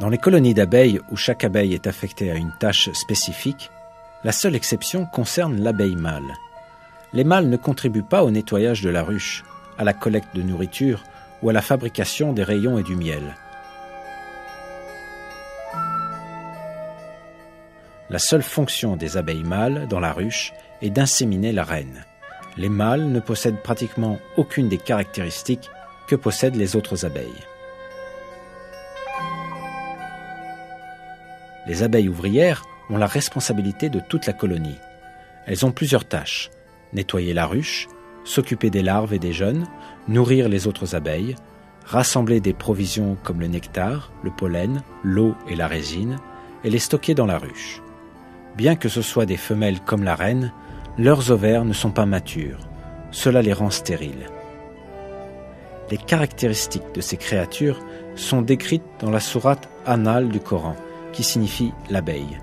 Dans les colonies d'abeilles où chaque abeille est affectée à une tâche spécifique, la seule exception concerne l'abeille mâle. Les mâles ne contribuent pas au nettoyage de la ruche, à la collecte de nourriture ou à la fabrication des rayons et du miel. La seule fonction des abeilles mâles dans la ruche est d'inséminer la reine. Les mâles ne possèdent pratiquement aucune des caractéristiques que possèdent les autres abeilles. Les abeilles ouvrières ont la responsabilité de toute la colonie. Elles ont plusieurs tâches: nettoyer la ruche, s'occuper des larves et des jeunes, nourrir les autres abeilles, rassembler des provisions comme le nectar, le pollen, l'eau et la résine, et les stocker dans la ruche. Bien que ce soient des femelles comme la reine, leurs ovaires ne sont pas matures. Cela les rend stériles. Les caractéristiques de ces créatures sont décrites dans la sourate An-Nahl du Coran, qui signifie l'abeille.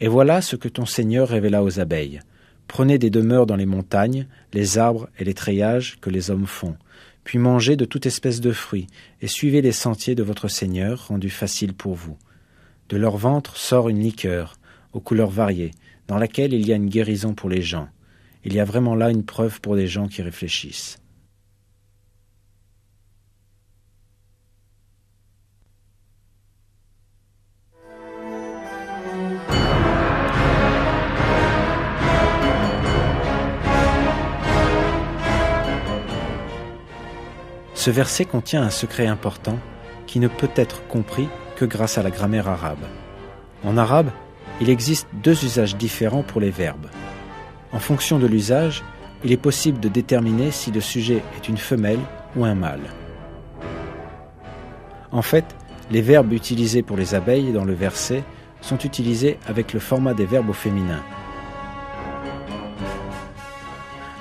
Et voilà ce que ton Seigneur révéla aux abeilles. Prenez des demeures dans les montagnes, les arbres et les treillages que les hommes font, puis mangez de toute espèce de fruits, et suivez les sentiers de votre Seigneur, rendus faciles pour vous. De leur ventre sort une liqueur, aux couleurs variées, dans laquelle il y a une guérison pour les gens. Il y a vraiment là une preuve pour des gens qui réfléchissent. Ce verset contient un secret important qui ne peut être compris que grâce à la grammaire arabe. En arabe, il existe deux usages différents pour les verbes. En fonction de l'usage, il est possible de déterminer si le sujet est une femelle ou un mâle. En fait, les verbes utilisés pour les abeilles dans le verset sont utilisés avec le format des verbes au féminin.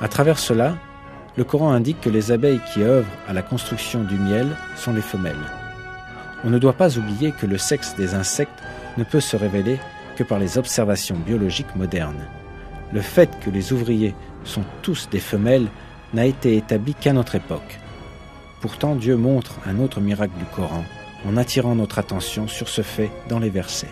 À travers cela, le Coran indique que les abeilles qui œuvrent à la construction du miel sont les femelles. On ne doit pas oublier que le sexe des insectes ne peut se révéler que par les observations biologiques modernes. Le fait que les ouvriers sont tous des femelles n'a été établi qu'à notre époque. Pourtant, Dieu montre un autre miracle du Coran en attirant notre attention sur ce fait dans les versets.